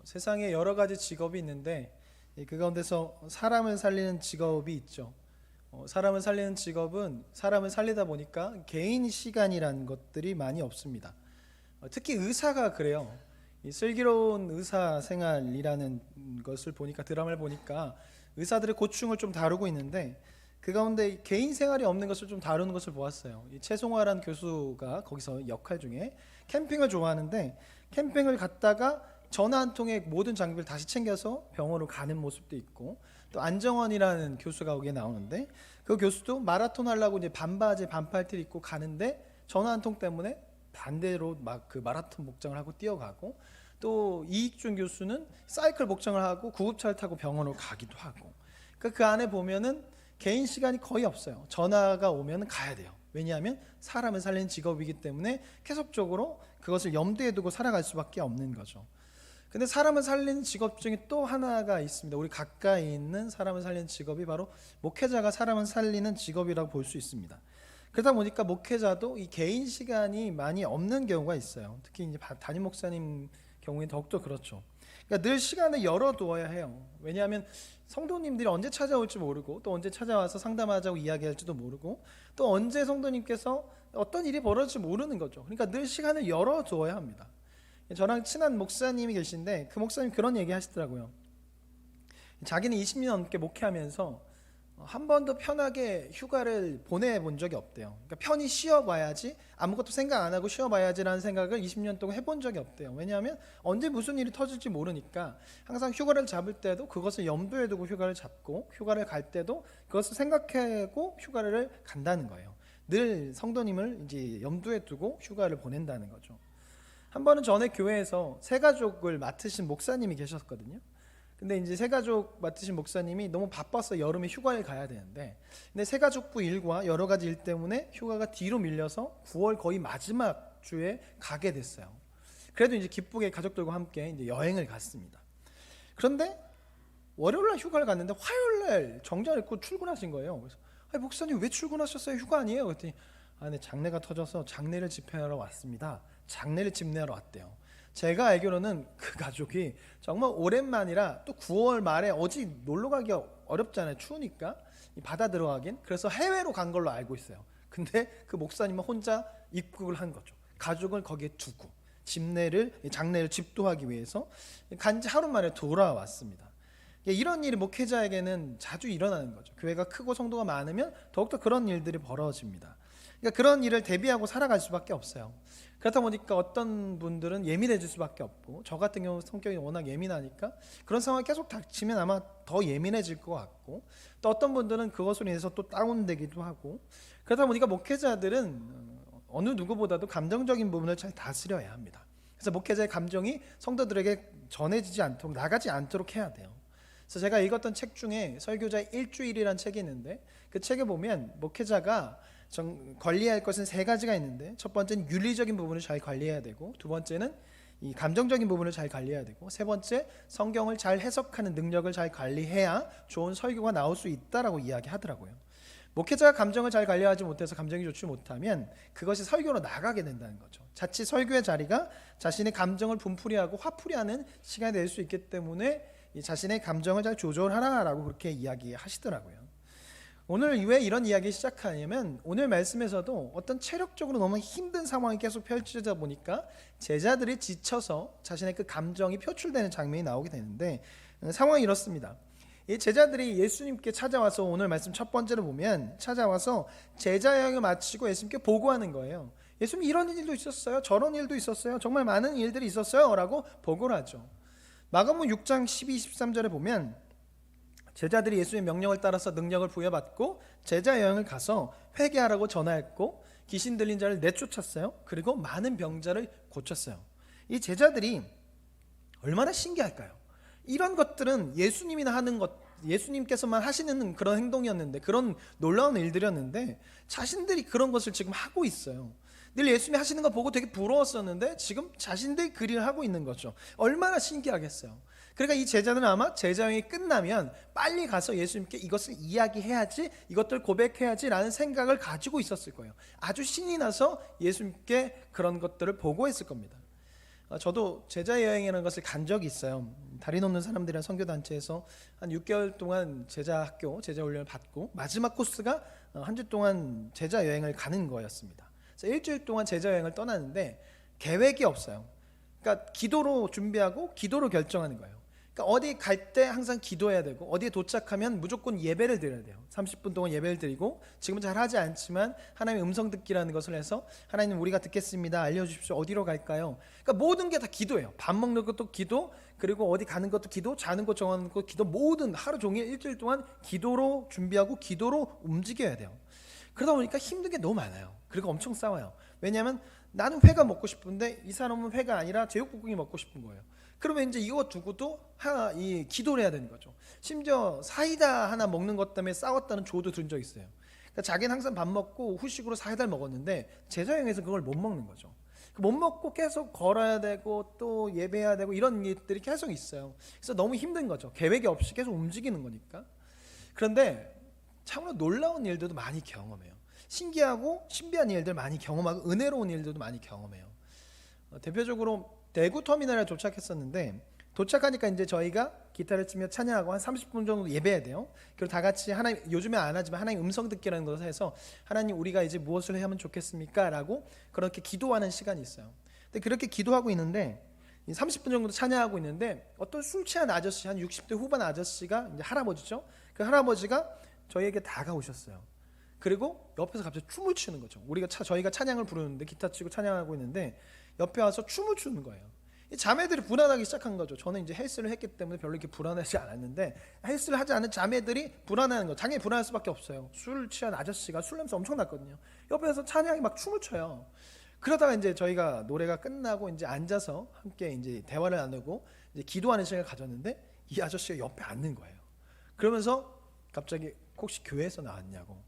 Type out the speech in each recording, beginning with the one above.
세상에 여러 가지 직업이 있는데 그 가운데서 사람을 살리는 직업이 있죠. 사람을 살리는 직업은 사람을 살리다 보니까 개인 시간이라는 것들이 많이 없습니다. 특히 의사가 그래요. 이 슬기로운 의사 생활이라는 것을 보니까, 드라마를 보니까 의사들의 고충을 좀 다루고 있는데 그 가운데 개인 생활이 없는 것을 좀 다루는 것을 보았어요. 이 최송화라는 교수가 거기서 역할 중에 캠핑을 좋아하는데 캠핑을 갔다가 전화 한 통에 모든 장비를 다시 챙겨서 병원으로 가는 모습도 있고, 또 안정원이라는 교수가 거기에 나오는데 그 교수도 마라톤 하려고 이제 반바지 반팔티를 입고 가는데 전화 한 통 때문에 반대로 막 그 마라톤 복장을 하고 뛰어가고, 또 이익준 교수는 사이클 복장을 하고 구급차를 타고 병원으로 가기도 하고, 그러니까 그 안에 보면은 개인 시간이 거의 없어요. 전화가 오면 가야 돼요. 왜냐하면 사람을 살리는 직업이기 때문에 계속적으로 그것을 염두에 두고 살아갈 수밖에 없는 거죠. 근데 사람을 살리는 직업 중에 또 하나가 있습니다. 우리 가까이 있는 사람을 살리는 직업이 바로 목회자가 사람을 살리는 직업이라고 볼 수 있습니다. 그러다 보니까 목회자도 이 개인 시간이 많이 없는 경우가 있어요. 특히 이제 담임 목사님 경우에 더욱더 그렇죠. 그러니까 늘 시간을 열어두어야 해요. 왜냐하면 성도님들이 언제 찾아올지 모르고, 또 언제 찾아와서 상담하자고 이야기할지도 모르고, 또 언제 성도님께서 어떤 일이 벌어질지 모르는 거죠. 그러니까 늘 시간을 열어두어야 합니다. 저랑 친한 목사님이 계신데 그 목사님 그런 얘기 하시더라고요. 자기는 20년 넘게 목회하면서 한 번도 편하게 휴가를 보내본 적이 없대요. 그러니까 편히 쉬어봐야지, 아무것도 생각 안 하고 쉬어봐야지라는 생각을 20년 동안 해본 적이 없대요. 왜냐하면 언제 무슨 일이 터질지 모르니까 항상 휴가를 잡을 때도 그것을 염두에 두고 휴가를 잡고, 휴가를 갈 때도 그것을 생각하고 휴가를 간다는 거예요. 늘 성도님을 이제 염두에 두고 휴가를 보낸다는 거죠. 한 번은 전에 교회에서 새가족을 맡으신 목사님이 계셨거든요. 근데 이제 새가족 맡으신 목사님이 너무 바빠서 여름에 휴가를 가야 되는데, 근데 새가족부 일과 여러 가지 일 때문에 휴가가 뒤로 밀려서 9월 거의 마지막 주에 가게 됐어요. 그래도 이제 기쁘게 가족들과 함께 이제 여행을 갔습니다. 그런데 월요일 날 휴가를 갔는데 화요일 날 정장 입고 출근하신 거예요. 그래서 목사님 왜 출근하셨어요? 휴가 아니에요? 그랬더니 네, 장례가 터져서 장례를 집회하러 왔습니다. 장례를 집례하러 왔대요. 제가 알기로는 그 가족이 정말 오랜만이라, 또 9월 말에 어디 놀러 가기 어렵잖아요. 추우니까 바다 들어가긴. 그래서 해외로 간 걸로 알고 있어요. 근데 그 목사님은 혼자 입국을 한 거죠. 가족을 거기에 두고 장례를 집도하기 위해서 간지 하루 만에 돌아왔습니다. 이런 일이 목회자에게는 자주 일어나는 거죠. 교회가 크고 성도가 많으면 더욱더 그런 일들이 벌어집니다. 그러니까 그런 일을 대비하고 살아갈 수밖에 없어요. 그렇다 보니까 어떤 분들은 예민해질 수밖에 없고, 저 같은 경우 성격이 워낙 예민하니까 그런 상황이 계속 닥치면 아마 더 예민해질 것 같고, 또 어떤 분들은 그것으로 인해서 또 다운되기도 하고, 그러다 보니까 목회자들은 어느 누구보다도 감정적인 부분을 잘 다스려야 합니다. 그래서 목회자의 감정이 성도들에게 전해지지 않도록, 나가지 않도록 해야 돼요. 그래서 제가 읽었던 책 중에 설교자의 일주일이라는 책이 있는데, 그 책에 보면 목회자가 관리할 것은 세 가지가 있는데, 첫 번째는 윤리적인 부분을 잘 관리해야 되고, 두 번째는 이 감정적인 부분을 잘 관리해야 되고, 세 번째 성경을 잘 해석하는 능력을 잘 관리해야 좋은 설교가 나올 수 있다라고 이야기하더라고요. 목회자가 감정을 잘 관리하지 못해서 감정이 좋지 못하면 그것이 설교로 나가게 된다는 거죠. 자칫 설교의 자리가 자신의 감정을 분풀이하고 화풀이하는 시간이 될 수 있기 때문에 이 자신의 감정을 잘 조절하라라고 그렇게 이야기하시더라고요. 오늘 왜 이런 이야기 시작하냐면, 오늘 말씀에서도 어떤 체력적으로 너무 힘든 상황이 계속 펼쳐지다 보니까 제자들이 지쳐서 자신의 그 감정이 표출되는 장면이 나오게 되는데, 상황이 이렇습니다. 이 제자들이 예수님께 찾아와서, 오늘 말씀 첫 번째로 보면 찾아와서 제자 여행을 마치고 예수님께 보고하는 거예요. 예수님, 이런 일도 있었어요, 저런 일도 있었어요, 정말 많은 일들이 있었어요 라고 보고를 하죠. 마가복음 6장 12, 13절에 보면 제자들이 예수의 명령을 따라서 능력을 부여받고 제자 여행을 가서 회개하라고 전하였고, 귀신 들린 자를 내쫓았어요. 그리고 많은 병자를 고쳤어요. 이 제자들이 얼마나 신기할까요? 이런 것들은 예수님이나 하는 것, 예수님께서만 하시는 그런 행동이었는데, 그런 놀라운 일들이었는데 자신들이 그런 것을 지금 하고 있어요. 늘 예수님이 하시는 거 보고 되게 부러웠었는데 지금 자신들이 그 일을 하고 있는 거죠. 얼마나 신기하겠어요. 그러니까 이 제자들은 아마 제자여행이 끝나면 빨리 가서 예수님께 이것을 이야기해야지, 이것들 고백해야지 라는 생각을 가지고 있었을 거예요. 아주 신이 나서 예수님께 그런 것들을 보고했을 겁니다. 저도 제자 여행이라는 것을 간 적이 있어요. 다리 넘는 사람들이랑 선교 단체에서 한 6개월 동안 제자 학교, 제자 훈련을 받고 마지막 코스가 한 주 동안 제자 여행을 가는 거였습니다. 그래서 일주일 동안 제자 여행을 떠나는데 계획이 없어요. 그러니까 기도로 준비하고 기도로 결정하는 거예요. 그러니까 어디 갈 때 항상 기도해야 되고 어디에 도착하면 무조건 예배를 드려야 돼요. 30분 동안 예배를 드리고 지금은 잘 하지 않지만 하나님의 음성 듣기라는 것을 해서 하나님 우리가 듣겠습니다. 알려주십시오. 어디로 갈까요? 그러니까 모든 게 다 기도예요. 밥 먹는 것도 기도, 그리고 어디 가는 것도 기도, 자는 것 정하는 것도 기도, 모든 하루 종일 일주일 동안 기도로 준비하고 기도로 움직여야 돼요. 그러다 보니까 힘든 게 너무 많아요. 그리고 엄청 싸워요. 왜냐하면 나는 회가 먹고 싶은데 이 사람은 회가 아니라 제육볶음이 먹고 싶은 거예요. 그러면 이제 이거 두고도 이 기도를 해야 되는 거죠. 심지어 사이다 하나 먹는 것 때문에 싸웠다는 조도 들은 적 있어요. 그러니까 자기는 항상 밥 먹고 후식으로 사이다를 먹었는데 제자여행에서 그걸 못 먹는 거죠. 못 먹고 계속 걸어야 되고 또 예배해야 되고 이런 일들이 계속 있어요. 그래서 너무 힘든 거죠. 계획이 없이 계속 움직이는 거니까. 그런데 참으로 놀라운 일들도 많이 경험해요. 신기하고 신비한 일들 많이 경험하고 은혜로운 일들도 많이 경험해요. 대표적으로 대구 터미널에 도착했었는데 도착하니까 이제 저희가 기타를 치며 찬양하고 한 30분 정도 예배해야 돼요. 그리고 다 같이 하나님, 요즘에 안 하지만 하나님 음성 듣기라는 것을 해서 하나님 우리가 이제 무엇을 하면 좋겠습니까? 라고 그렇게 기도하는 시간이 있어요. 근데 그렇게 기도하고 있는데 30분 정도 찬양하고 있는데 어떤 술 취한 아저씨, 한 60대 후반 아저씨가 이제 할아버지죠. 그 할아버지가 저희에게 다가오셨어요. 그리고 옆에서 갑자기 춤을 추는 거죠. 저희가 찬양을 부르는데 기타 치고 찬양하고 있는데 옆에 와서 춤을 추는 거예요. 이 자매들이 불안하기 시작한 거죠. 저는 이제 헬스를 했기 때문에 별로 이렇게 불안하지 않았는데 헬스를 하지 않은 자매들이 불안해하는 거. 당연히 불안할 수밖에 없어요. 술 취한 아저씨가 술 냄새 엄청 났거든요. 옆에서 찬양이 막 춤을 춰요. 그러다가 이제 저희가 노래가 끝나고 이제 앉아서 함께 이제 대화를 나누고 이제 기도하는 시간을 가졌는데 이 아저씨가 옆에 앉는 거예요. 그러면서 갑자기 혹시 교회에서 나왔냐고.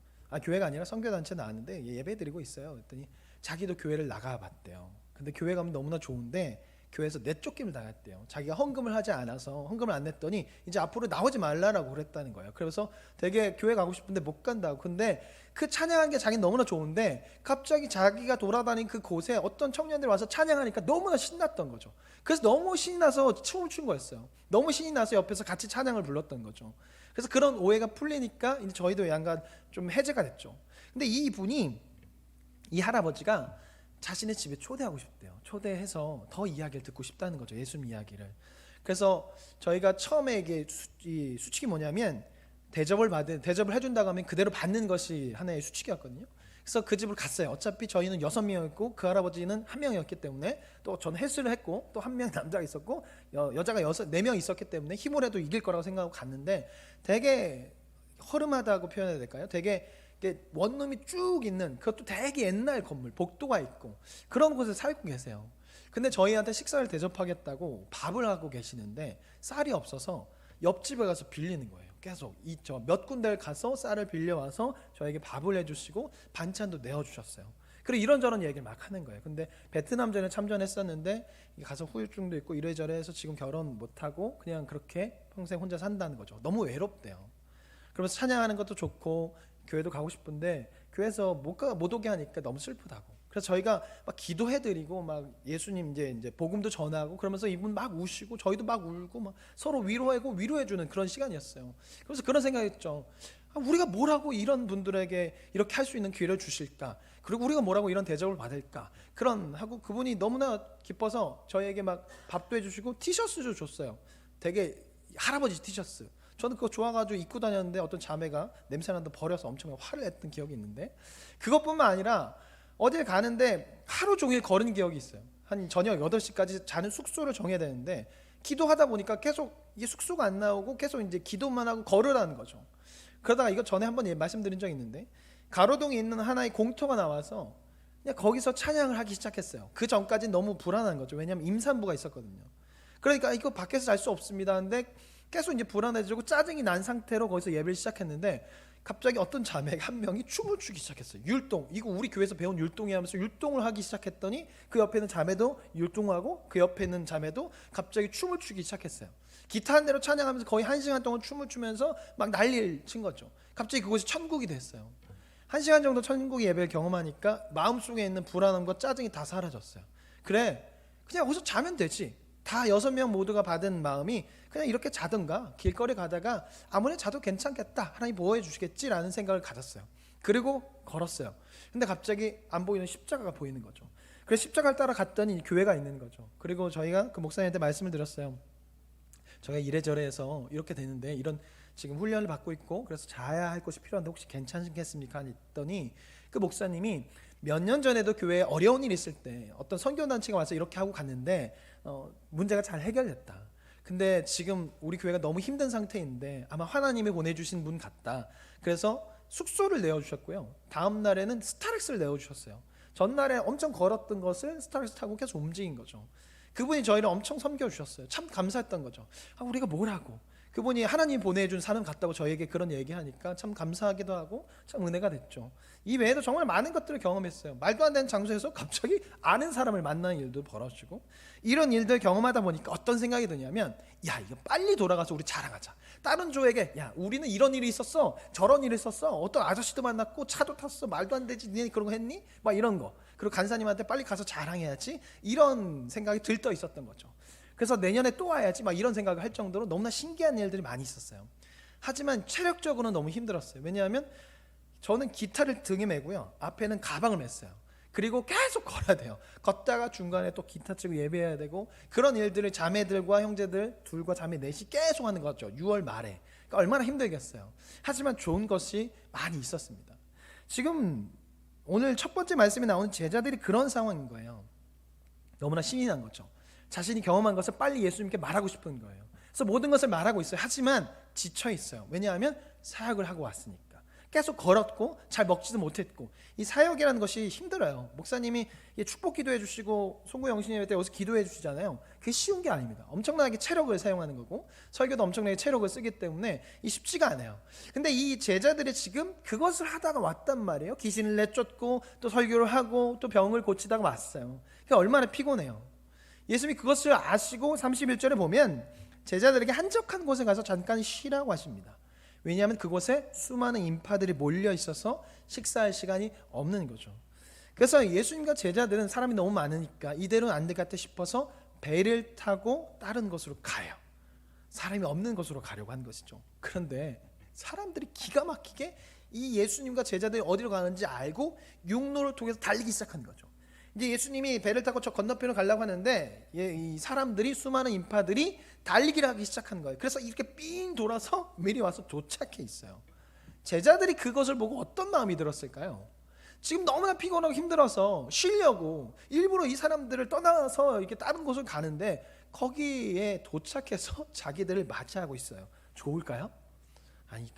교회가 아니라 선교단체 나왔는데 예배 드리고 있어요. 그랬더니 자기도 교회를 나가봤대요. 근데 교회 가면 너무나 좋은데 교회에서 내쫓김을 당했대요. 자기가 헌금을 하지 않아서 헌금을 안 냈더니 이제 앞으로 나오지 말라라고 그랬다는 거예요. 그래서 되게 교회 가고 싶은데 못 간다고. 근데 그 찬양한 게 자기는 너무나 좋은데 갑자기 자기가 돌아다닌 그 곳에 어떤 청년들이 와서 찬양하니까 너무나 신났던 거죠. 그래서 너무 신이 나서 춤을 춘 거였어요. 너무 신이 나서 옆에서 같이 찬양을 불렀던 거죠. 그래서 그런 오해가 풀리니까 이제 저희도 약간 좀 해제가 됐죠. 근데 이 할아버지가 자신의 집에 초대하고 싶대요. 초대해서 더 이야기를 듣고 싶다는 거죠. 예수님 이야기를. 그래서 저희가 처음에 이게 수칙이 뭐냐면 대접을 해준다고 하면 그대로 받는 것이 하나의 수칙이었거든요. 그래서 그 집을 갔어요. 어차피 저희는 6명이었고 그 할아버지는 1명이었기 때문에 또 저는 헬스를 했고 또 1명 남자가 있었고 여자가 4명 있었기 때문에 힘을 해도 이길 거라고 생각하고 갔는데 되게 허름하다고 표현해야 될까요? 되게 원룸이 쭉 있는 그것도 되게 옛날 건물, 복도가 있고 그런 곳에 살고 계세요. 근데 저희한테 식사를 대접하겠다고 밥을 하고 계시는데 쌀이 없어서 옆집에 가서 빌리는 거예요. 계속 몇 군데를 가서 쌀을 빌려와서 저에게 밥을 해주시고 반찬도 내어주셨어요. 그리고 이런저런 얘기를 막 하는 거예요. 근데 베트남전에 참전했었는데 가서 후유증도 있고 이래저래 해서 지금 결혼 못하고 그냥 그렇게 평생 혼자 산다는 거죠. 너무 외롭대요. 그러면서 찬양하는 것도 좋고 교회도 가고 싶은데 교회에서 못 오게 하니까 너무 슬프다고. 그래서 저희가 막 기도해드리고 막 예수님 이제 복음도 전하고 그러면서 이분 막 우시고 저희도 막 울고 막 서로 위로하고 위로해주는 그런 시간이었어요. 그래서 그런 생각했죠. 우리가 뭐라고 이런 분들에게 이렇게 할 수 있는 기회를 주실까? 그리고 우리가 뭐라고 이런 대접을 받을까? 하고 그분이 너무나 기뻐서 저희에게 막 밥도 해주시고 티셔츠도 줬어요. 되게 할아버지 티셔츠. 저는 그거 좋아가지고 입고 다녔는데 어떤 자매가 냄새난다 버려서 엄청 화를 냈던 기억이 있는데 그것뿐만 아니라 어딜 가는데 하루 종일 걸은 기억이 있어요. 한 저녁 8시까지 자는 숙소를 정해야 되는데 기도하다 보니까 계속 이게 숙소가 안 나오고 계속 이제 기도만 하고 걸으라는 거죠. 그러다가 이거 전에 한번 말씀드린 적이 있는데 가로동에 있는 하나의 공터가 나와서 그냥 거기서 찬양을 하기 시작했어요. 그 전까지는 너무 불안한 거죠. 왜냐하면 임산부가 있었거든요. 그러니까 이거 밖에서 잘 수 없습니다. 근데 계속 이제 불안해지고 짜증이 난 상태로 거기서 예배를 시작했는데 갑자기 어떤 자매 한 명이 춤을 추기 시작했어요. 율동. 이거 우리 교회에서 배운 율동이 하면서 율동을 하기 시작했더니 그 옆에 있는 자매도 율동하고 그 옆에 있는 자매도 갑자기 춤을 추기 시작했어요. 기타 한 대로 찬양하면서 거의 1시간 동안 춤을 추면서 막 난리를 친 거죠. 갑자기 그곳이 천국이 됐어요. 1시간 정도 천국 예배를 경험하니까 마음속에 있는 불안함과 짜증이 다 사라졌어요. 그래 그냥 거기서 자면 되지. 다 6명 모두가 받은 마음이 그냥 이렇게 자든가 길거리 가다가 아무리 자도 괜찮겠다, 하나님 보호해 주시겠지라는 생각을 가졌어요. 그리고 걸었어요. 근데 갑자기 안 보이는 십자가가 보이는 거죠. 그래서 십자가를 따라 갔더니 교회가 있는 거죠. 그리고 저희가 그 목사님한테 말씀을 드렸어요. 저희가 이래저래 해서 이렇게 되는데 이런 지금 훈련을 받고 있고 그래서 자야 할 곳이 필요한데 혹시 괜찮겠습니까? 했더니 그 목사님이 몇 년 전에도 교회에 어려운 일이 있을 때 어떤 선교단체가 와서 이렇게 하고 갔는데 문제가 잘 해결됐다. 근데 지금 우리 교회가 너무 힘든 상태인데 아마 하나님이 보내주신 분 같다. 그래서 숙소를 내어주셨고요. 다음 날에는 스타렉스를 내어주셨어요. 전날에 엄청 걸었던 것을 스타렉스 타고 계속 움직인 거죠. 그분이 저희를 엄청 섬겨주셨어요. 참 감사했던 거죠. 우리가 뭘 하고 그분이 하나님 보내준 사람 같다고 저에게 그런 얘기하니까 참 감사하기도 하고 참 은혜가 됐죠. 이 외에도 정말 많은 것들을 경험했어요. 말도 안 되는 장소에서 갑자기 아는 사람을 만나는 일도 벌어지고 이런 일들 경험하다 보니까 어떤 생각이 드냐면 야, 이거 빨리 돌아가서 우리 자랑하자. 다른 조에게 야, 우리는 이런 일이 있었어, 저런 일이 있었어, 어떤 아저씨도 만났고 차도 탔어, 말도 안 되지, 니네 그런 거 했니? 막 이런 거. 그리고 간사님한테 빨리 가서 자랑해야지, 이런 생각이 들떠 있었던 거죠. 그래서 내년에 또 와야지 막 이런 생각을 할 정도로 너무나 신기한 일들이 많이 있었어요. 하지만 체력적으로는 너무 힘들었어요. 왜냐하면 저는 기타를 등에 메고요, 앞에는 가방을 맸어요. 그리고 계속 걸어야 돼요. 걷다가 중간에 또 기타 치고 예배해야 되고 그런 일들을 자매들과 형제들 둘과 자매 넷이 계속 하는 거죠. 6월 말에. 그러니까 얼마나 힘들겠어요. 하지만 좋은 것이 많이 있었습니다. 지금 오늘 첫 번째 말씀에 나오는 제자들이 그런 상황인 거예요. 너무나 신이 난 거죠. 자신이 경험한 것을 빨리 예수님께 말하고 싶은 거예요. 그래서 모든 것을 말하고 있어요. 하지만 지쳐 있어요. 왜냐하면 사역을 하고 왔으니까. 계속 걸었고 잘 먹지도 못했고 이 사역이라는 것이 힘들어요. 목사님이 축복 기도해 주시고 송구 영신예배 때 여기서 기도해 주시잖아요. 그게 쉬운 게 아닙니다. 엄청나게 체력을 사용하는 거고 설교도 엄청나게 체력을 쓰기 때문에 이 쉽지가 않아요. 근데 이 제자들이 지금 그것을 하다가 왔단 말이에요. 귀신을 내쫓고 또 설교를 하고 또 병을 고치다가 왔어요. 그게 얼마나 피곤해요. 예수님이 그것을 아시고 31절에 보면 제자들에게 한적한 곳에 가서 잠깐 쉬라고 하십니다. 왜냐하면 그곳에 수많은 인파들이 몰려 있어서 식사할 시간이 없는 거죠. 그래서 예수님과 제자들은 사람이 너무 많으니까 이대로는 안 될 것 같아 싶어서 배를 타고 다른 곳으로 가요. 사람이 없는 곳으로 가려고 한 것이죠. 그런데 사람들이 기가 막히게 이 예수님과 제자들이 어디로 가는지 알고 육로를 통해서 달리기 시작하는 거죠. 이제 예수님이 배를 타고 저 건너편으로 가려고 하는데 이 사람들이 수많은 인파들이 달리기를 하기 시작한 거예요. 그래서 이렇게 삥 돌아서 미리 와서 도착해 있어요. 제자들이 그것을 보고 어떤 마음이 들었을까요? 지금 너무나 피곤하고 힘들어서 쉬려고 일부러 이 사람들을 떠나서 이렇게 다른 곳을 가는데 거기에 도착해서 자기들을 맞이하고 있어요. 좋을까요?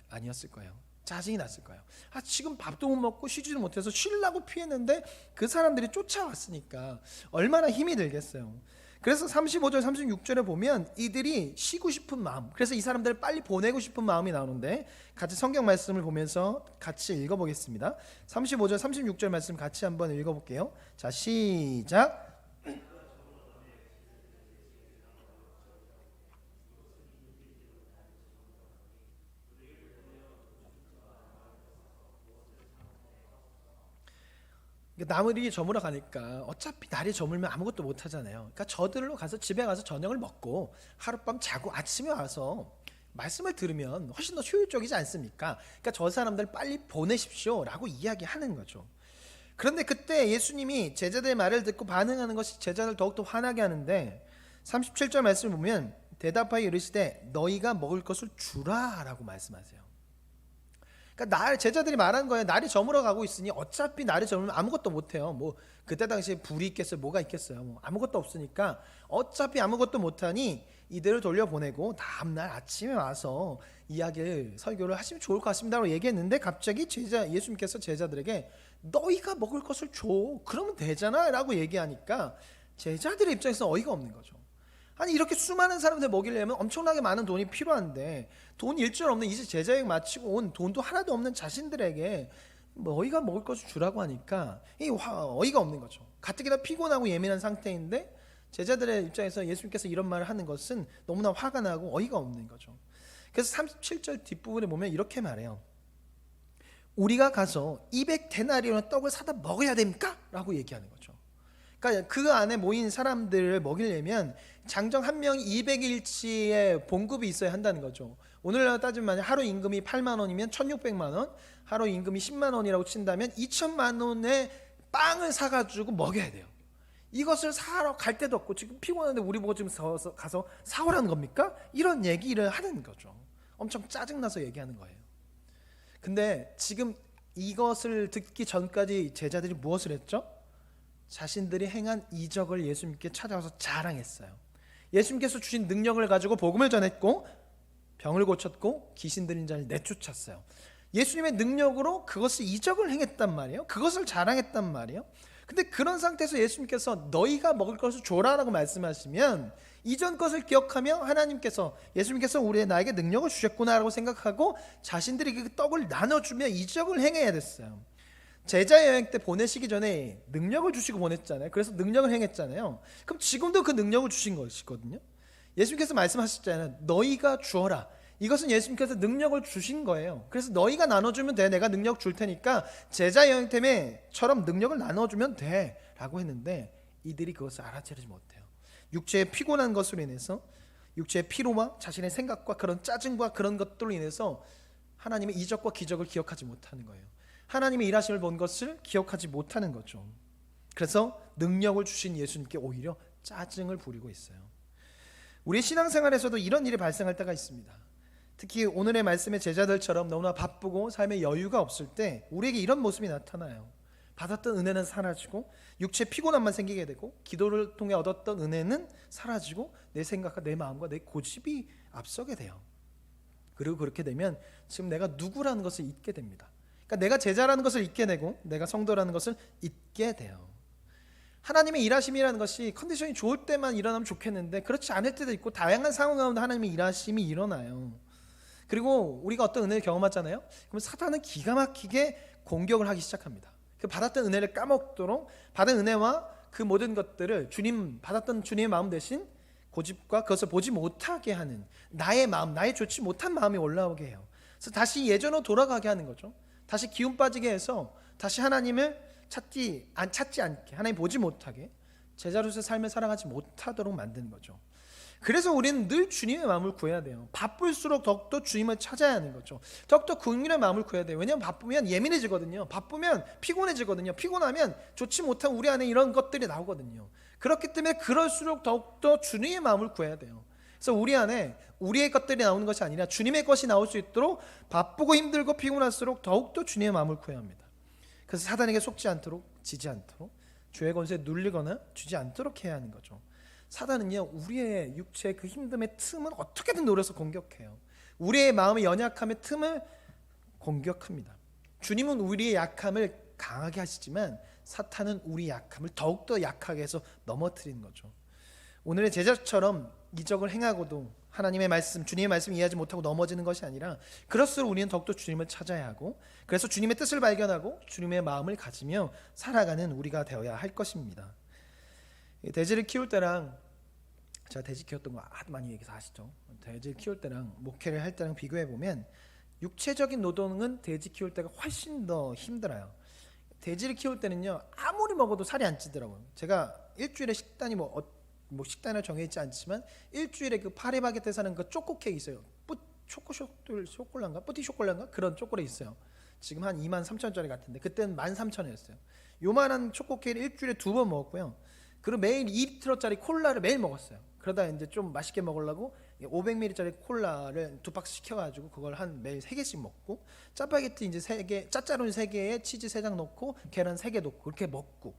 아니었을 거예요. 짜증이 났을 거예요. 지금 밥도 못 먹고 쉬지도 못해서 쉬려고 피했는데 그 사람들이 쫓아왔으니까 얼마나 힘이 들겠어요. 그래서 35절 36절에 보면 이들이 쉬고 싶은 마음, 그래서 이 사람들을 빨리 보내고 싶은 마음이 나오는데 같이 성경 말씀을 보면서 같이 읽어보겠습니다. 35절 36절 말씀 같이 한번 읽어볼게요. 자, 시작. 나물이 저물어 가니까 어차피 날이 저물면 아무것도 못 하잖아요. 그러니까 저들로 가서 집에 가서 저녁을 먹고 하룻밤 자고 아침에 와서 말씀을 들으면 훨씬 더 효율적이지 않습니까? 그러니까 저 사람들 빨리 보내십시오라고 이야기하는 거죠. 그런데 그때 예수님이 제자들의 말을 듣고 반응하는 것이 제자들 더욱더 화나게 하는데 37절 말씀을 보면 대답하여 이르시되 너희가 먹을 것을 주라라고 말씀하세요. 그러니까 제자들이 말한 거예요. 날이 저물어 가고 있으니 어차피 날이 저물면 아무것도 못해요. 뭐 그때 당시에 불이 있겠어요, 뭐가 있겠어요. 뭐 아무것도 없으니까 어차피 아무것도 못하니 이들을 돌려보내고 다음날 아침에 와서 이야기를 설교를 하시면 좋을 것 같습니다라고 얘기했는데 갑자기 예수님께서 제자들에게 너희가 먹을 것을 줘, 그러면 되잖아 라고 얘기하니까 제자들의 입장에서 어이가 없는 거죠. 아니 이렇게 수많은 사람들 먹이려면 엄청나게 많은 돈이 필요한데 돈 일절 없는 이제 제자여행 마치고 온 돈도 하나도 없는 자신들에게 너희가 먹을 것을 주라고 하니까 어이가 없는 거죠. 가뜩이나 피곤하고 예민한 상태인데 제자들의 입장에서 예수님께서 이런 말을 하는 것은 너무나 화가 나고 어이가 없는 거죠. 그래서 37절 뒷부분에 보면 이렇게 말해요. 우리가 가서 200데나리온의 떡을 사다 먹어야 됩니까? 라고 얘기하는 거죠. 그러니까 그 안에 모인 사람들을 먹이려면 장정 한 명이 200일치의 봉급이 있어야 한다는 거죠. 오늘날 따지면 하루 임금이 8만 원이면 1,600만 원, 하루 임금이 10만 원이라고 친다면 2천만 원의 빵을 사가지고 먹여야 돼요. 이것을 사러 갈 데도 없고 지금 피곤한데 우리 보고 지금 가서 사오라는 겁니까? 이런 얘기를 하는 거죠. 엄청 짜증나서 얘기하는 거예요. 근데 지금 이것을 듣기 전까지 제자들이 무엇을 했죠? 자신들이 행한 이적을 예수님께 찾아와서 자랑했어요. 예수님께서 주신 능력을 가지고 복음을 전했고 병을 고쳤고 귀신 들린 자를 내쫓았어요. 예수님의 능력으로 그것을 이적을 행했단 말이에요. 그것을 자랑했단 말이에요. 근데 그런 상태에서 예수님께서 너희가 먹을 것을 줘라라고 말씀하시면 이전 것을 기억하며 하나님께서 예수님께서 나에게 능력을 주셨구나라고 생각하고 자신들이 그 떡을 나눠주며 이적을 행해야 됐어요. 제자 여행 때 보내시기 전에 능력을 주시고 보냈잖아요. 그래서 능력을 행했잖아요. 그럼 지금도 그 능력을 주신 것이거든요. 예수님께서 말씀하셨잖아요. 너희가 주어라. 이것은 예수님께서 능력을 주신 거예요. 그래서 너희가 나눠주면 돼. 내가 능력 줄 테니까 제자 여행 때처럼 능력을 나눠주면 돼 라고 했는데 이들이 그것을 알아채지 못해요. 육체의 피곤한 것으로 인해서 육체의 피로와 자신의 생각과 그런 짜증과 그런 것들로 인해서 하나님의 이적과 기적을 기억하지 못하는 거예요. 하나님의 일하심을 본 것을 기억하지 못하는 거죠. 그래서 능력을 주신 예수님께 오히려 짜증을 부리고 있어요. 우리의 신앙생활에서도 이런 일이 발생할 때가 있습니다. 특히 오늘의 말씀의 제자들처럼 너무나 바쁘고 삶에 여유가 없을 때 우리에게 이런 모습이 나타나요. 받았던 은혜는 사라지고 육체 피곤함만 생기게 되고 기도를 통해 얻었던 은혜는 사라지고 내 생각과 내 마음과 내 고집이 앞서게 돼요. 그리고 그렇게 되면 지금 내가 누구라는 것을 잊게 됩니다. 그러니까 내가 제자라는 것을 잊게 되고 내가 성도라는 것을 잊게 돼요. 하나님의 일하심이라는 것이 컨디션이 좋을 때만 일어나면 좋겠는데 그렇지 않을 때도 있고 다양한 상황 가운데 하나님의 일하심이 일어나요. 그리고 우리가 어떤 은혜를 경험하잖아요. 그럼 사탄은 기가 막히게 공격을 하기 시작합니다. 그 받았던 은혜를 까먹도록 받은 은혜와 그 모든 것들을 받았던 주님의 마음 대신 고집과 그것을 보지 못하게 하는 나의 마음, 나의 좋지 못한 마음이 올라오게 해요. 그래서 다시 예전으로 돌아가게 하는 거죠. 다시 기운 빠지게 해서 다시 하나님을 찾지 않게, 하나님 보지 못하게 제자로서의 삶을 살아가지 못하도록 만드는 거죠. 그래서 우리는 늘 주님의 마음을 구해야 돼요. 바쁠수록 더욱더 주님을 찾아야 하는 거죠. 더욱더 긍휼의 마음을 구해야 돼요. 왜냐하면 바쁘면 예민해지거든요. 바쁘면 피곤해지거든요. 피곤하면 좋지 못한 우리 안에 이런 것들이 나오거든요. 그렇기 때문에 그럴수록 더욱더 주님의 마음을 구해야 돼요. 그래서 우리 안에 우리의 것들이 나오는 것이 아니라 주님의 것이 나올 수 있도록 바쁘고 힘들고 피곤할수록 더욱더 주님의 마음을 구해야 합니다. 그래서 사단에게 속지 않도록, 지지 않도록, 죄의 권세에 눌리거나 주지 않도록 해야 하는 거죠. 사단은요, 우리의 육체의 그 힘듦의 틈을 어떻게든 노려서 공격해요. 우리의 마음의 연약함의 틈을 공격합니다. 주님은 우리의 약함을 강하게 하시지만 사탄은 우리 약함을 더욱더 약하게 해서 넘어뜨리는 거죠. 오늘의 제자처럼 이적을 행하고도 하나님의 말씀, 주님의 말씀 이해하지 못하고 넘어지는 것이 아니라 그럴수록 우리는 더욱더 주님을 찾아야 하고 그래서 주님의 뜻을 발견하고 주님의 마음을 가지며 살아가는 우리가 되어야 할 것입니다. 돼지를 키울 때랑 제가 돼지 키웠던 거 아주 많이 얘기해서 아시죠? 돼지를 키울 때랑 목회를 할 때랑 비교해 보면 육체적인 노동은 돼지 키울 때가 훨씬 더 힘들어요. 돼지를 키울 때는요 아무리 먹어도 살이 안 찌더라고요. 제가 일주일에 식단이 식단을 정해 있지 않지만 일주일에 그 파리바게트에 사는 그 초코 케이크 있어요. 초콜란가 뿌띠 쇼콜란가 그런 초콜릿 있어요. 지금 한 23,000원짜리 같은데 그때는 13,000원이었어요. 요만한 초코 케이크를 일주일에 2번 먹었고요. 그리고 매일 2리터짜리 콜라를 매일 먹었어요. 그러다 이제 좀 맛있게 먹으려고 500ml짜리 콜라를 2박스 시켜가지고 그걸 한 매일 3개씩 먹고 짜파게티 이제 3개, 짜짜로니 3개에 치즈 3장 넣고 계란 3개 넣고 그렇게 먹고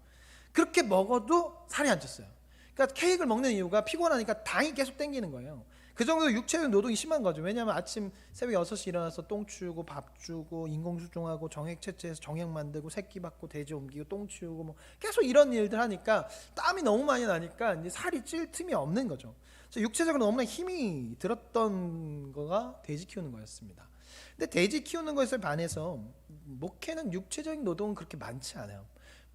그렇게 먹어도 살이 안 쪘어요. 그러니까 케이크를 먹는 이유가 피곤하니까 당이 계속 땡기는 거예요. 그 정도 육체적 노동이 심한 거죠. 왜냐하면 아침 새벽 6시 일어나서 똥 치우고 밥 주고 인공수종하고 정액 채취해서 정액 만들고 새끼 받고 돼지 옮기고 똥 치우고 뭐 계속 이런 일들 하니까 땀이 너무 많이 나니까 이제 살이 찔 틈이 없는 거죠. 그래서 육체적으로 너무나 힘이 들었던 거가 돼지 키우는 거였습니다. 근데 돼지 키우는 것에 반해서 목회는 육체적인 노동은 그렇게 많지 않아요.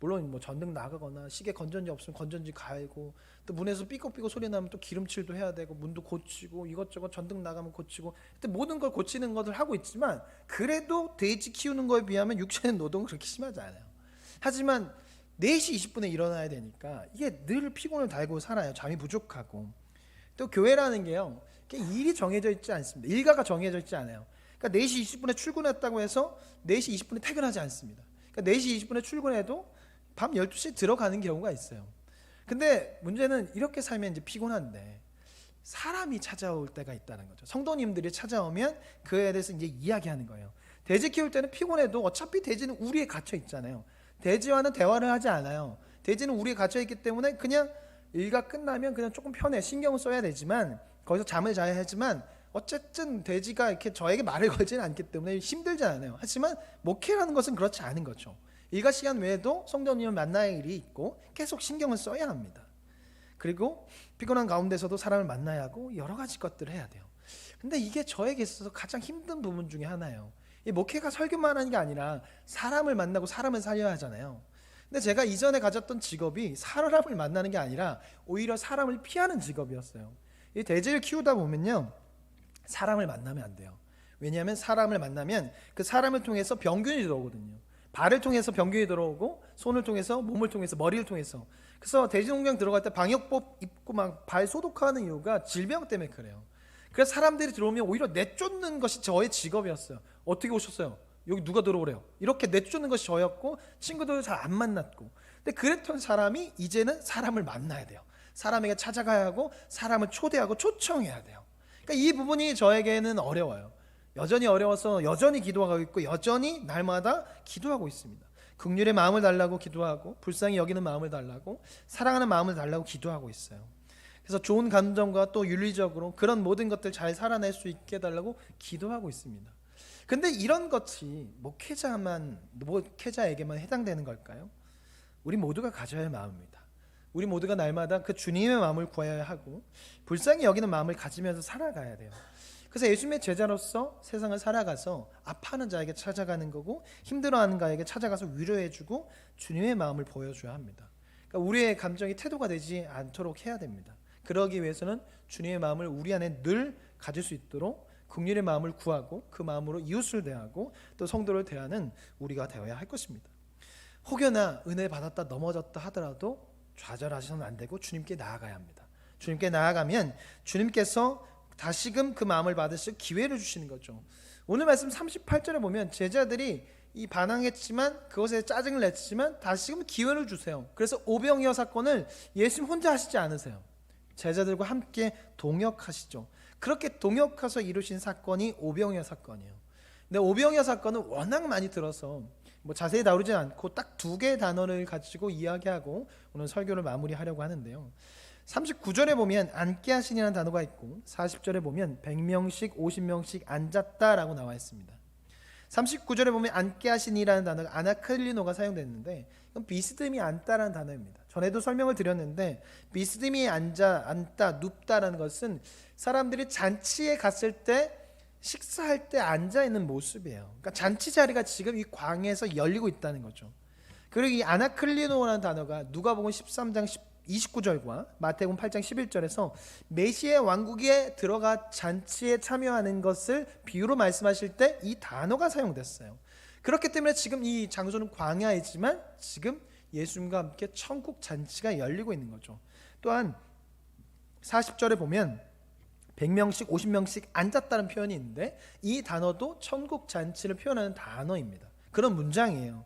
물론 뭐 전등 나가거나 시계 건전지 없으면 건전지 갈고 또 문에서 삐걱삐걱 소리 나면 또 기름칠도 해야 되고 문도 고치고 이것저것 전등 나가면 고치고 모든 걸 고치는 것을 하고 있지만 그래도 돼지 키우는 거에 비하면 육체의 노동은 그렇게 심하지 않아요. 하지만 4시 20분에 일어나야 되니까 이게 늘 피곤을 달고 살아요. 잠이 부족하고. 또 교회라는 게요, 일이 정해져 있지 않습니다. 일과가 정해져 있지 않아요. 그러니까 4시 20분에 출근했다고 해서 4시 20분에 퇴근하지 않습니다. 그러니까 4시 20분에 출근해도 밤 12시에 들어가는 경우가 있어요. 근데 문제는 이렇게 살면 이제 피곤한데 사람이 찾아올 때가 있다는 거죠. 성도님들이 찾아오면 그에 대해서 이제 이야기하는 거예요. 돼지 키울 때는 피곤해도 어차피 돼지는 우리에 갇혀 있잖아요. 돼지와는 대화를 하지 않아요. 돼지는 우리에 갇혀 있기 때문에 그냥 일가 끝나면 그냥 조금 편해. 신경을 써야 되지만 거기서 잠을 자야 하지만 어쨌든 돼지가 이렇게 저에게 말을 걸지는 않기 때문에 힘들지 않아요. 하지만 목회라는 것은 그렇지 않은 거죠. 일과 시간 외에도 성도님을 만나야 할 일이 있고 계속 신경을 써야 합니다. 그리고 피곤한 가운데서도 사람을 만나야 하고 여러 가지 것들을 해야 돼요. 근데 이게 저에게 있어서 가장 힘든 부분 중에 하나예요. 이 목회가 설교만 하는 게 아니라 사람을 만나고 사람을 살려야 하잖아요. 근데 제가 이전에 가졌던 직업이 사람을 만나는 게 아니라 오히려 사람을 피하는 직업이었어요. 이 돼지를 키우다 보면요, 사람을 만나면 안 돼요. 왜냐하면 사람을 만나면 그 사람을 통해서 병균이 들어오거든요. 발을 통해서 병균이 들어오고 손을 통해서, 몸을 통해서, 머리를 통해서. 그래서 돼지농장 들어갈 때 방역복 입고 막 발 소독하는 이유가 질병 때문에 그래요. 그래서 사람들이 들어오면 오히려 내쫓는 것이 저의 직업이었어요. 어떻게 오셨어요? 여기 누가 들어오래요? 이렇게 내쫓는 것이 저였고 친구들도 잘 안 만났고. 근데 그랬던 사람이 이제는 사람을 만나야 돼요. 사람에게 찾아가야 하고 사람을 초대하고 초청해야 돼요. 그러니까 이 부분이 저에게는 어려워요. 여전히 어려워서 여전히 기도하고 있고 여전히 날마다 기도하고 있습니다. 긍휼의 마음을 달라고 기도하고 불쌍히 여기는 마음을 달라고 사랑하는 마음을 달라고 기도하고 있어요. 그래서 좋은 감정과 또 윤리적으로 그런 모든 것들 잘 살아낼 수 있게 해달라고 기도하고 있습니다. 근데 이런 것이 목회자에게만 해당되는 걸까요? 우리 모두가 가져야 할 마음입니다. 우리 모두가 날마다 그 주님의 마음을 구해야 하고 불쌍히 여기는 마음을 가지면서 살아가야 돼요. 그래서 예수님의 제자로서 세상을 살아가서 아파하는 자에게 찾아가는 거고 힘들어하는 자에게 찾아가서 위로해주고 주님의 마음을 보여줘야 합니다. 그러니까 우리의 감정이 태도가 되지 않도록 해야 됩니다. 그러기 위해서는 주님의 마음을 우리 안에 늘 가질 수 있도록 긍휼의 마음을 구하고 그 마음으로 이웃을 대하고 또 성도를 대하는 우리가 되어야 할 것입니다. 혹여나 은혜 받았다 넘어졌다 하더라도 좌절하셔서는 안 되고 주님께 나아가야 합니다. 주님께 나아가면 주님께서 다시금 그 마음을 받으실 기회를 주시는 거죠. 오늘 말씀 38절에 보면 제자들이 이 반항했지만 그것에 짜증을 냈지만 다시금 기회를 주세요. 그래서 오병이어 사건을 예수님 혼자 하시지 않으세요. 제자들과 함께 동역하시죠. 그렇게 동역해서 이루신 사건이 오병이어 사건이에요. 근데 오병이어 사건은 워낙 많이 들어서 자세히 다루지 않고 딱 2개의 단어를 가지고 이야기하고 오늘 설교를 마무리하려고 하는데요. 39절에 보면 앉게 하시니라는 단어가 있고 40절에 보면 100명씩 50명씩 앉았다라고 나와 있습니다. 39절에 보면 앉게 하시니라는 단어가 아나클리노가 사용됐는데 이건 비스듬히 앉다라는 단어입니다. 전에도 설명을 드렸는데 비스듬히 앉다, 눕다라는 것은 사람들이 잔치에 갔을 때 식사할 때 앉아있는 모습이에요. 그러니까 잔치 자리가 지금 이 광야에서 열리고 있다는 거죠. 그리고 이 아나클리노라는 단어가 누가복음 13장 29절과 마태복음 8장 11절에서 메시아의 왕국에 들어가 잔치에 참여하는 것을 비유로 말씀하실 때 이 단어가 사용됐어요. 그렇기 때문에 지금 이 장소는 광야이지만 지금 예수님과 함께 천국 잔치가 열리고 있는 거죠. 또한 40절에 보면 100명씩 50명씩 앉았다는 표현이 있는데 이 단어도 천국 잔치를 표현하는 단어입니다. 그런 문장이에요.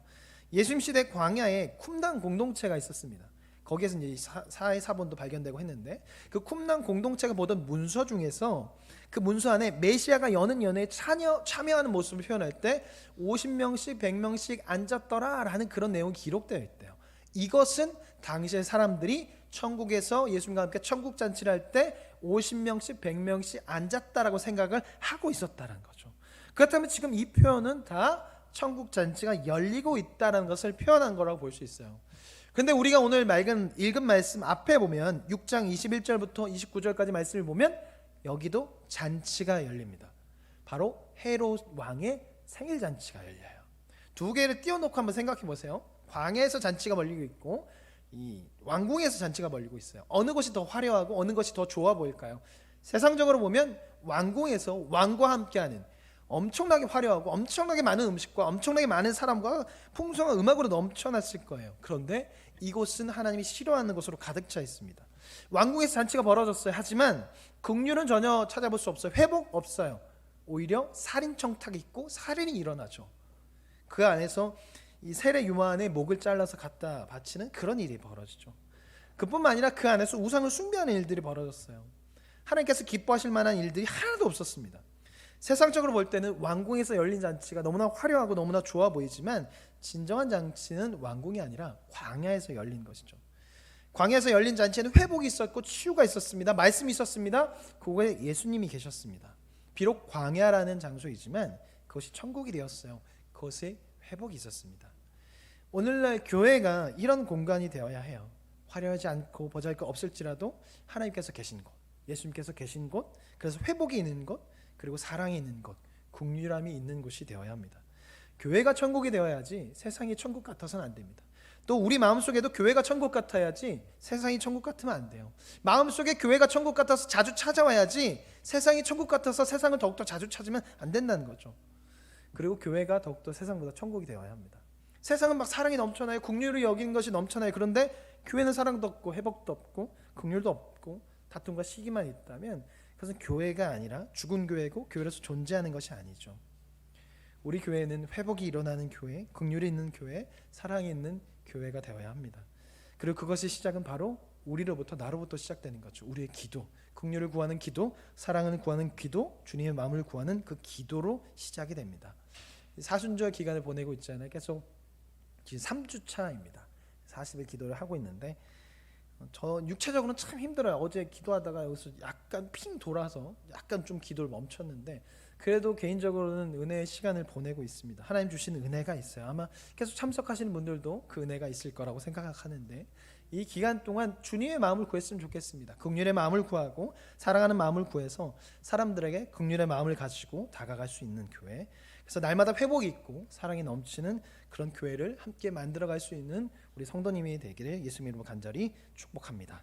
예수님 시대 광야에 쿰단 공동체가 있었습니다. 거기에서 이제 사회 사본도 발견되고 했는데 그 쿰단 공동체가 보던 문서 중에서 그 문서 안에 메시아가 여는 연회에 참여하는 모습을 표현할 때 50명씩 100명씩 앉았더라라는 그런 내용이 기록되어 있대요. 이것은 당시의 사람들이 천국에서 예수님과 함께 천국 잔치를 할 때 50명씩 100명씩 앉았다라고 생각을 하고 있었다는 거죠. 그렇다면 지금 이 표현은 다 천국 잔치가 열리고 있다는 것을 표현한 거라고 볼 수 있어요. 그런데 우리가 오늘 읽은 말씀 앞에 보면 6장 21절부터 29절까지 말씀을 보면 여기도 잔치가 열립니다. 바로 헤롯 왕의 생일 잔치가 열려요. 2개를 띄워놓고 한번 생각해 보세요. 광야에서 잔치가 벌리고 있고 이 왕궁에서 잔치가 벌리고 있어요. 어느 것이 더 화려하고 어느 것이 더 좋아 보일까요? 세상적으로 보면 왕궁에서 왕과 함께하는 엄청나게 화려하고 엄청나게 많은 음식과 엄청나게 많은 사람과 풍성한 음악으로 넘쳐났을 거예요. 그런데 이곳은 하나님이 싫어하는 것으로 가득 차 있습니다. 왕궁에서 잔치가 벌어졌어요. 하지만 긍휼은 전혀 찾아볼 수 없어요. 회복 없어요. 오히려 살인 청탁이 있고 살인이 일어나죠. 그 안에서 이 세례 요한의 목을 잘라서 갖다 바치는 그런 일이 벌어지죠. 그뿐만 아니라 그 안에서 우상을 숭배하는 일들이 벌어졌어요. 하나님께서 기뻐하실 만한 일들이 하나도 없었습니다. 세상적으로 볼 때는 왕궁에서 열린 잔치가 너무나 화려하고 너무나 좋아 보이지만 진정한 잔치는 왕궁이 아니라 광야에서 열린 것이죠. 광야에서 열린 잔치에는 회복이 있었고 치유가 있었습니다. 말씀이 있었습니다. 그곳에 예수님이 계셨습니다. 비록 광야라는 장소이지만 그것이 천국이 되었어요. 그것에 회복이 있었습니다. 오늘날 교회가 이런 공간이 되어야 해요. 화려하지 않고 보잘것없을지라도 하나님께서 계신 곳, 예수님께서 계신 곳, 그래서 회복이 있는 곳, 그리고 사랑이 있는 곳, 긍휼함이 있는 곳이 되어야 합니다. 교회가 천국이 되어야지 세상이 천국 같아서는 안 됩니다. 또 우리 마음속에도 교회가 천국 같아야지 세상이 천국 같으면 안 돼요. 마음속에 교회가 천국 같아서 자주 찾아와야지 세상이 천국 같아서 세상을 더욱더 자주 찾으면 안 된다는 거죠. 그리고 교회가 더욱더 세상보다 천국이 되어야 합니다. 세상은 막 사랑이 넘쳐나요. 긍휼을 여기는 것이 넘쳐나요. 그런데 교회는 사랑도 없고 회복도 없고 긍휼도 없고 다툼과 시기만 있다면 그것은 교회가 아니라 죽은 교회고 교회로서 존재하는 것이 아니죠. 우리 교회는 회복이 일어나는 교회, 긍휼이 있는 교회, 사랑이 있는 교회가 되어야 합니다. 그리고 그것의 시작은 바로 우리로부터 나로부터 시작되는 거죠. 우리의 기도, 긍휼을 구하는 기도, 사랑을 구하는 기도, 주님의 마음을 구하는 그 기도로 시작이 됩니다. 사순절 기간을 보내고 있잖아요. 계속 지금 3주 차입니다. 40일 기도를 하고 있는데 저 육체적으로는 참 힘들어요. 어제 기도하다가 여기서 약간 핑 돌아서 약간 좀 기도를 멈췄는데 그래도 개인적으로는 은혜의 시간을 보내고 있습니다. 하나님 주시는 은혜가 있어요. 아마 계속 참석하시는 분들도 그 은혜가 있을 거라고 생각하는데 이 기간 동안 주님의 마음을 구했으면 좋겠습니다. 긍휼의 마음을 구하고 사랑하는 마음을 구해서 사람들에게 긍휼의 마음을 가지고 다가갈 수 있는 교회, 그래서 날마다 회복이 있고 사랑이 넘치는 그런 교회를 함께 만들어갈 수 있는 우리 성도님이 되기를 예수님의 이름으로 간절히 축복합니다.